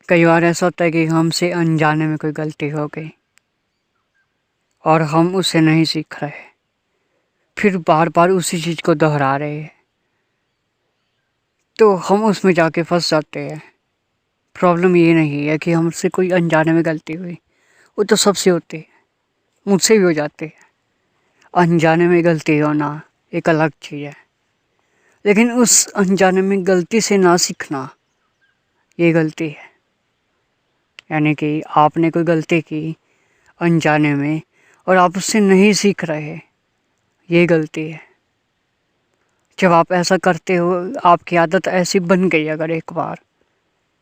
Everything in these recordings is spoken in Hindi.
कई बार ऐसा होता है कि हमसे अनजाने में कोई गलती हो गई और हम उससे नहीं सीख रहे, फिर बार बार उसी चीज़ को दोहरा रहे हैं, तो हम उसमें जाके फंस जाते हैं। प्रॉब्लम ये नहीं है कि हमसे कोई अनजाने में गलती हुई, वो तो सबसे होती है, मुझसे भी हो जाती है। अनजाने में गलती होना एक अलग चीज़ है, लेकिन उस अनजाने में गलती से ना सीखना, ये गलती है। यानी कि आपने कोई गलती की अनजाने में और आप उससे नहीं सीख रहे, ये गलती है। जब आप ऐसा करते हो, आपकी आदत ऐसी बन गई अगर एक बार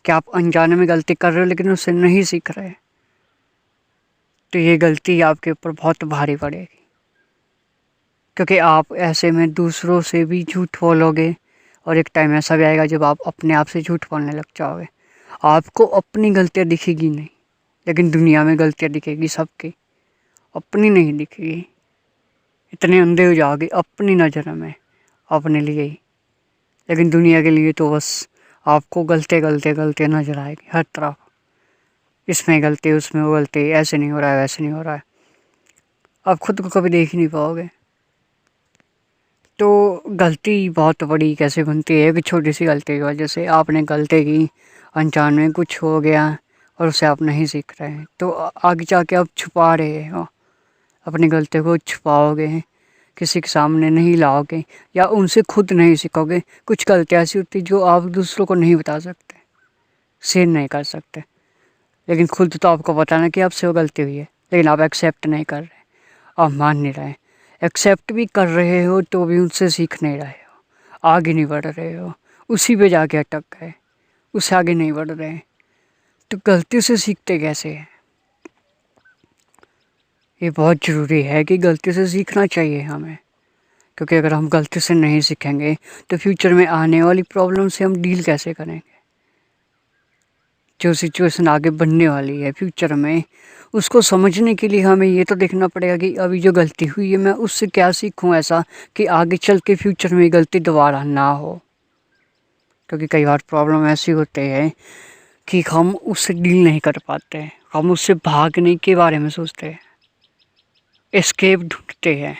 कि आप अनजाने में गलती कर रहे हो लेकिन उससे नहीं सीख रहे, तो ये गलती आपके ऊपर बहुत भारी पड़ेगी। क्योंकि आप ऐसे में दूसरों से भी झूठ बोलोगे और एक टाइम ऐसा भी आएगा जब आप अपने आप से झूठ बोलने लग जाओगे। आपको अपनी गलतियाँ दिखेगी नहीं, लेकिन दुनिया में गलतियाँ दिखेगी सबकी, अपनी नहीं दिखेगी। इतने अंधे हो जाओगे अपनी नज़र में अपने लिए ही, लेकिन दुनिया के लिए तो बस आपको गलते गलते गलते नजर आएगी हर तरफ। इसमें गलती, उसमें वो गलती, ऐसे नहीं हो रहा है, वैसे नहीं हो रहा है, आप खुद को कभी देख ही नहीं पाओगे। तो गलती बहुत बड़ी कैसे बनती है कि छोटी सी गलती की वजह से आपने गलती की, अनजान में कुछ हो गया और उसे आप नहीं सीख रहे हैं, तो आगे जाके आप छुपा रहे हो, अपनी गलती को छुपाओगे, किसी के सामने नहीं लाओगे या उनसे खुद नहीं सीखोगे। कुछ गलतियाँ ऐसी होती जो आप दूसरों को नहीं बता सकते, शेयर नहीं कर सकते, लेकिन खुद तो आपको पता ना कि आपसे वो गलती हुई है, लेकिन आप एक्सेप्ट नहीं कर रहे, आप मान नहीं रहे। एक्सेप्ट भी कर रहे हो तो भी उनसे सीख नहीं रहे हो, आगे नहीं बढ़ रहे हो, उसी पे जाके अटक गए, उससे आगे नहीं बढ़ रहे। तो गलती से सीखते कैसे हैं? ये बहुत ज़रूरी है कि गलती से सीखना चाहिए हमें, क्योंकि अगर हम गलती से नहीं सीखेंगे तो फ्यूचर में आने वाली प्रॉब्लम से हम डील कैसे करेंगे। जो सिचुएशन आगे बनने वाली है फ्यूचर में, उसको समझने के लिए हमें ये तो देखना पड़ेगा कि अभी जो गलती हुई है मैं उससे क्या सीखूं ऐसा कि आगे चल के फ्यूचर में गलती दोबारा ना हो। क्योंकि कई बार प्रॉब्लम ऐसी होती है कि हम उससे डील नहीं कर पाते, हम उससे भागने के बारे में सोचते हैं, एस्केप ढूंढते हैं,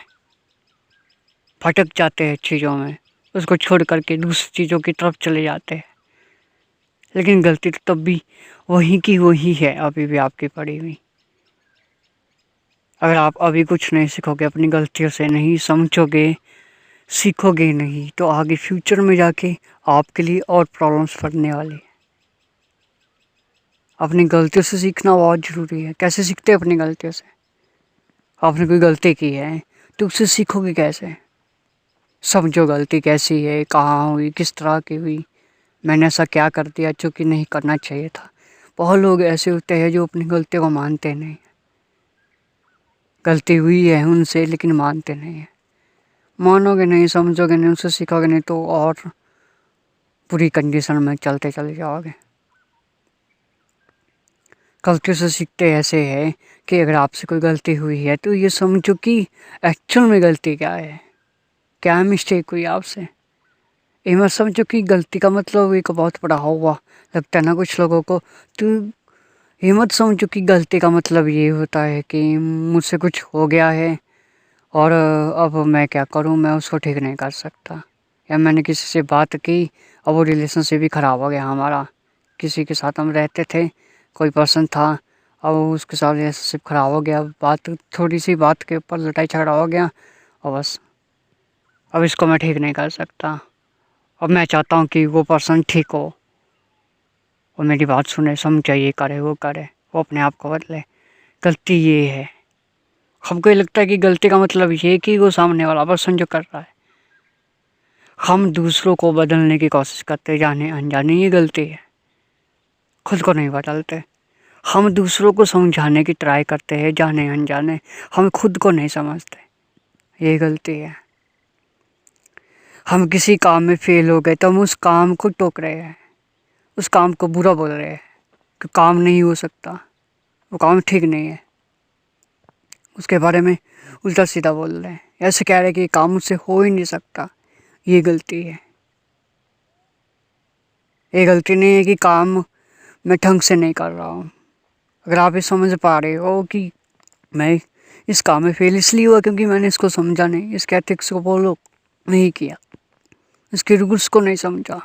भटक जाते हैं चीज़ों में, उसको छोड़ करके दूसरी चीज़ों की तरफ चले जाते हैं। लेकिन गलती तो तब भी वही की वही है, अभी भी आपकी पड़ी हुई। अगर आप अभी कुछ नहीं सीखोगे, अपनी गलतियों से नहीं समझोगे, सीखोगे नहीं, तो आगे फ्यूचर में जाके आपके लिए और प्रॉब्लम्स पड़ने वाली है। अपनी गलतियों से सीखना बहुत ज़रूरी है। कैसे सीखते हैं अपनी गलतियों से? आपने कोई गलती की है तो उससे सीखोगे कैसे? समझो गलती कैसी है, कहाँ हुई, किस तरह की हुई, मैंने ऐसा क्या कर दिया जो कि नहीं करना चाहिए था। बहुत लोग ऐसे होते हैं जो अपनी गलती को मानते नहीं, गलती हुई है उनसे लेकिन मानते नहीं हैं। मानोगे नहीं, समझोगे नहीं, उनसे सीखोगे नहीं तो और बुरी कंडीशन में चलते चले जाओगे। गलतियों से सीखते ऐसे है कि अगर आपसे कोई गलती हुई है तो ये समझो कि एक्चुअल में गलती क्या है, क्या मिस्टेक हुई आपसे। ये मत समझो कि गलती का मतलब एक बहुत बड़ा हुआ, लगता है ना कुछ लोगों को। तो ये मत समझो कि गलती का मतलब ये होता है कि मुझसे कुछ हो गया है और अब मैं क्या करूं, मैं उसको ठीक नहीं कर सकता, या मैंने किसी से बात की, अब वो रिलेशनशिप भी ख़राब हो गया हमारा। किसी के साथ हम रहते थे, कोई पर्सन था, अब उसके साथ रिलेशनशिप ख़राब हो गया, बात थोड़ी सी बात के ऊपर लड़ाई झगड़ा हो गया और बस अब इसको मैं ठीक नहीं कर सकता। अब मैं चाहता हूँ कि वो पर्सन ठीक हो और मेरी बात सुने, समझे, ये करे वो करे, वो अपने आप को बदले। गलती ये है, हमको ये लगता है कि गलती का मतलब ये है कि वो सामने वाला पर्सन जो कर रहा है, हम दूसरों को बदलने की कोशिश करते जाने अनजाने, ये गलती है। खुद को नहीं बदलते, हम दूसरों को समझाने की ट्राई करते हैं जाने अनजाने, हम खुद को नहीं समझते, ये गलती है। हम किसी काम में फेल हो गए तो हम उस काम को टोक रहे हैं, उस काम को बुरा बोल रहे हैं कि काम नहीं हो सकता, वो काम ठीक नहीं है, उसके बारे में उल्टा सीधा बोल रहे हैं, ऐसे कह रहे हैं कि काम मुझसे हो ही नहीं सकता। ये गलती है। ये गलती नहीं है कि काम मैं ढंग से नहीं कर रहा हूँ। अगर आप ये समझ पा रहे हो कि मैं इस काम में फेल इसलिए हुआ क्योंकि मैंने इसको समझा नहीं, इसके एथिक्स को फॉलो नहीं किया, इसके रूल्स को नहीं समझा,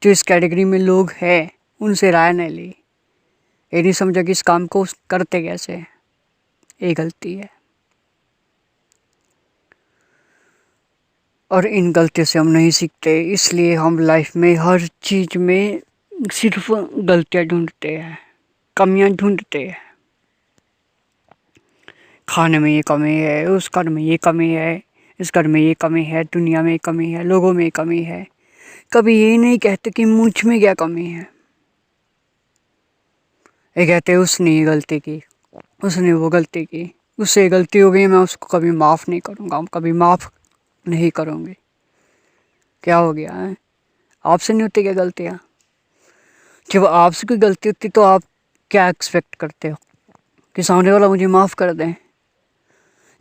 जो इस कैटेगरी में लोग हैं उनसे राय नहीं ली, ये नहीं समझा कि इस काम को करते कैसे हैं, ये गलती है। और इन गलतियों से हम नहीं सीखते, इसलिए हम लाइफ में हर चीज़ में सिर्फ गलतियाँ ढूंढते हैं, कमियां ढूंढते हैं। खाने में ये कमी है, उस घर में ये कमी है, इस घर में ये कमी है, दुनिया में ये कमी है, लोगों में ये कमी है। कभी ये नहीं कहते कि मुझ में क्या कमी है। ये कहते उसने ये गलती की, उसने वो गलती की, उससे गलती हो गई, मैं उसको कभी माफ़ नहीं करूँगा, कभी माफ़ नहीं करूँगी। क्या हो गया है? आपसे नहीं होती क्या गलतियाँ? जब आपसे कोई गलती होती तो आप क्या एक्सपेक्ट करते हो कि सामने वाला मुझे माफ़ कर दें,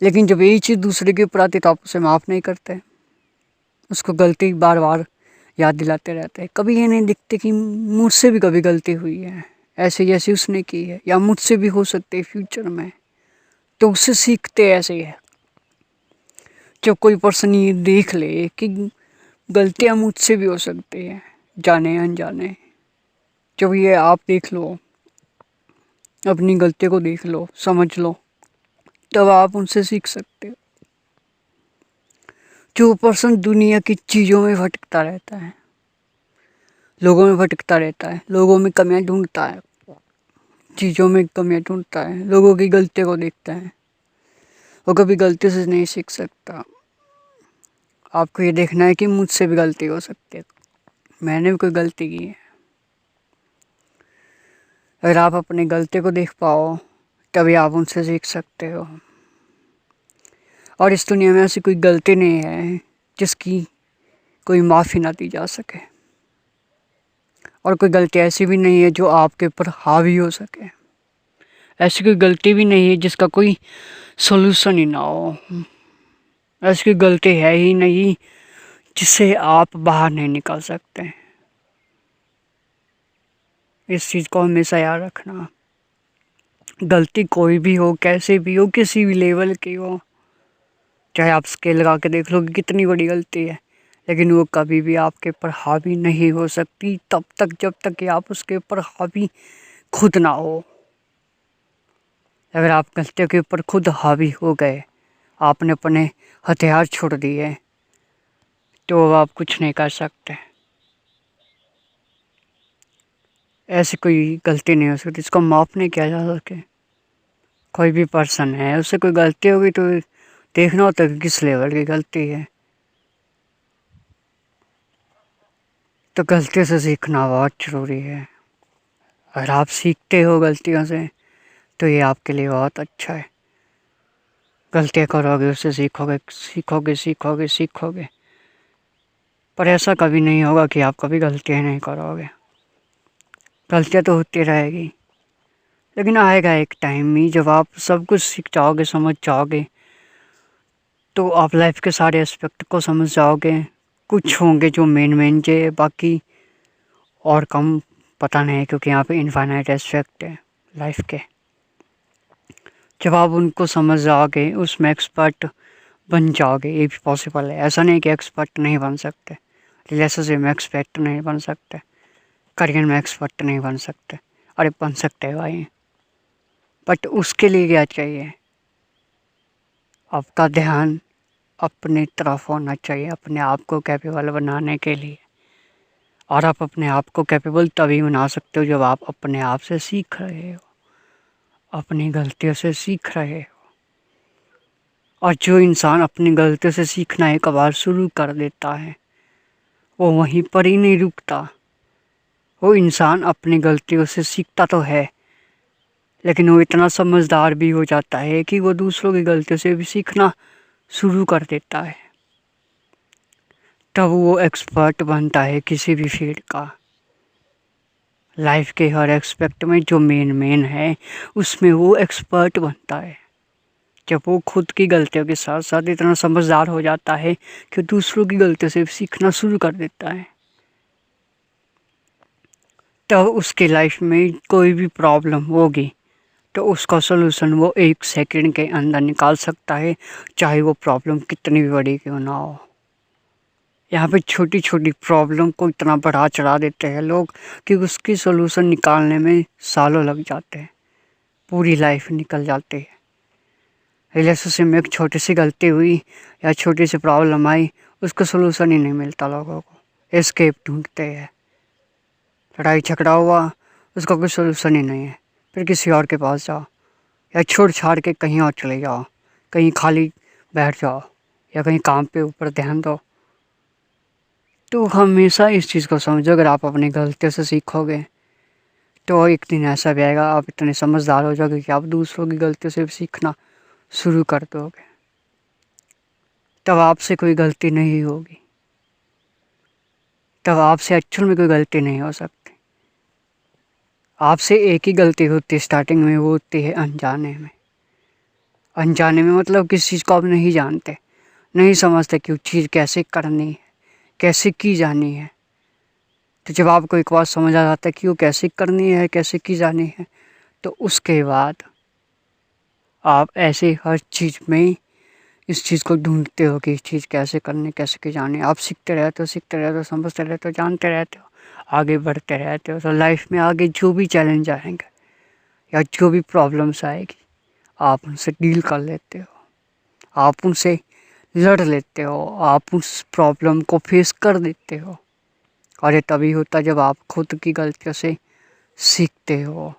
लेकिन जब यही चीज़ दूसरे के ऊपर आती तो आप उसे माफ़ नहीं करते, उसको गलती बार बार याद दिलाते रहते हैं। कभी ये नहीं दिखते कि मुझसे भी कभी गलती हुई है, ऐसे जैसे उसने की है, या मुझसे भी हो सकती है फ्यूचर में, तो उससे सीखते ऐसे ही है। जब कोई पर्सन ये देख ले कि गलतियाँ मुझसे भी हो सकती हैं, जाने अनजाने, जब ये आप देख लो, अपनी गलती को देख लो, समझ लो, तब आप उनसे सीख सकते हो। जो पर्सन दुनिया की चीज़ों में भटकता रहता है, लोगों में भटकता रहता है, लोगों में कमियां ढूंढता है, चीज़ों में कमियां ढूंढता है, लोगों की गलतियों को देखता है, वो कभी गलती से नहीं सीख सकता। आपको ये देखना है कि मुझसे भी गलती हो सकती है, मैंने भी कोई गलती की है। अगर आप अपनी गलती को देख पाओ तभी आप उनसे सीख सकते हो। और इस दुनिया में ऐसी कोई गलती नहीं है जिसकी कोई माफ़ी ना दी जा सके, और कोई गलती ऐसी भी नहीं है जो आपके ऊपर हावी हो सके। ऐसी कोई गलती भी नहीं है जिसका कोई सॉल्यूशन ही ना हो। ऐसी कोई गलती है ही नहीं जिससे आप बाहर नहीं निकल सकते। इस चीज़ को हमेशा याद रखना। गलती कोई भी हो, कैसे भी हो, किसी भी लेवल की हो, चाहे आप स्केल लगा के देख लो कि कितनी बड़ी गलती है, लेकिन वो कभी भी आपके ऊपर हावी नहीं हो सकती तब तक जब तक कि आप उसके ऊपर हावी खुद ना हो। अगर आप गलतियों के ऊपर खुद हावी हो गए, आपने अपने हथियार छोड़ दिए, तो अब आप कुछ नहीं कर सकते। ऐसी कोई गलती नहीं हो सकती जिसको माफ़ नहीं किया जा सके। कोई भी पर्सन है, उससे कोई गलती होगी तो देखना होता है कि किस लेवल की गलती है। तो गलती से सीखना बहुत ज़रूरी है। अगर आप सीखते हो गलतियों से तो ये आपके लिए बहुत अच्छा है। गलतियाँ करोगे, उससे सीखोगे सीखोगे सीखोगे सीखोगे, पर ऐसा कभी नहीं होगा कि आप कभी गलतियाँ नहीं करोगे। गलतियाँ तो होती रहेगी, लेकिन आएगा एक टाइम ही जब आप सब कुछ सीख जाओगे, समझ जाओगे, तो आप लाइफ के सारे एस्पेक्ट को समझ जाओगे। कुछ होंगे जो मेन जे, बाकी और कम पता नहीं, क्योंकि यहाँ पे इनफाइनाइट एस्पेक्ट है लाइफ के। जब आप उनको समझ जाओगे, उसमें एक्सपर्ट बन जाओगे, ये भी पॉसिबल है। ऐसा नहीं कि एक्सपर्ट नहीं बन सकते, रिलेशनशिप में एक्सपर्ट नहीं बन सकते, करियर में एक्सपर्ट नहीं बन सकते। अरे बन सकते हैं भाई, बट उसके लिए क्या चाहिए? आपका ध्यान अपनी तरफ होना चाहिए, अपने आप को कैपेबल बनाने के लिए। और आप अपने आप को कैपेबल तभी बना सकते हो जब आप अपने आप से सीख रहे हो, अपनी गलतियों से सीख रहे हो। और जो इंसान अपनी गलतियों से सीखना एक बार शुरू कर देता है, वो वहीं पर ही नहीं रुकता। वो इंसान अपनी गलतियों से सीखता तो है, लेकिन वो इतना समझदार भी हो जाता है कि वो दूसरों की गलतियों से भी सीखना शुरू कर देता है। तब वो एक्सपर्ट बनता है किसी भी फील्ड का। लाइफ के हर एस्पेक्ट में जो मेन है उसमें वो एक्सपर्ट बनता है, जब वो खुद की गलतियों के साथ साथ इतना समझदार हो जाता है कि दूसरों की गलतियों से सीखना शुरू कर देता है। तो उसकी लाइफ में कोई भी प्रॉब्लम होगी तो उसका सलूशन वो 1 सेकंड के अंदर निकाल सकता है, चाहे वो प्रॉब्लम कितनी भी बड़ी क्यों ना हो। यहाँ पे छोटी छोटी प्रॉब्लम को इतना बढ़ा चढ़ा देते हैं लोग कि उसकी सलूशन निकालने में सालों लग जाते हैं, पूरी लाइफ निकल जाती है। रिलेशनशिप में एक छोटी सी गलती हुई या छोटी सी प्रॉब्लम आई, उसका सलूशन ही नहीं मिलता, लोगों को एस्केप ढूंढते हैं। लड़ाई झगड़ा हुआ, उसका कोई सलूशन ही नहीं है, फिर किसी और के पास जाओ या छोड़ छाड़ के कहीं और चले जाओ, कहीं खाली बैठ जाओ या कहीं काम पे ऊपर ध्यान दो। तो हमेशा इस चीज़ को समझो, अगर आप अपनी गलतियों से सीखोगे तो एक दिन ऐसा भी आएगा, आप इतने समझदार हो जाओगे कि आप दूसरों की गलतियों से सीखना शुरू कर दोगे। तब आपसे कोई गलती नहीं होगी, तब आपसे एक्चुअल में कोई गलती नहीं हो सकती। आपसे एक ही गलती होती है स्टार्टिंग में, वो होती है अनजाने में। अनजाने में मतलब किसी चीज़ को आप नहीं जानते, नहीं समझते कि वो चीज़ कैसे करनी है, कैसे की जानी है। तो जब आपको एक बात समझ आ जाता है कि वो कैसे करनी है, कैसे की जानी है, तो उसके बाद आप ऐसे हर चीज़ में इस चीज़ को ढूंढते हो कि इस चीज़ कैसे करनी, कैसे की जानी है। आप सीखते रहते हो, समझते रहते हो, जानते रहते हो, आगे बढ़ते रहते हो। तो लाइफ में आगे जो भी चैलेंज आएंगे या जो भी प्रॉब्लम्स आएगी, आप उनसे डील कर लेते हो, आप उनसे लड़ लेते हो, आप उस प्रॉब्लम को फेस कर देते हो। और ये तभी होता है जब आप खुद की गलतियों से सीखते हो।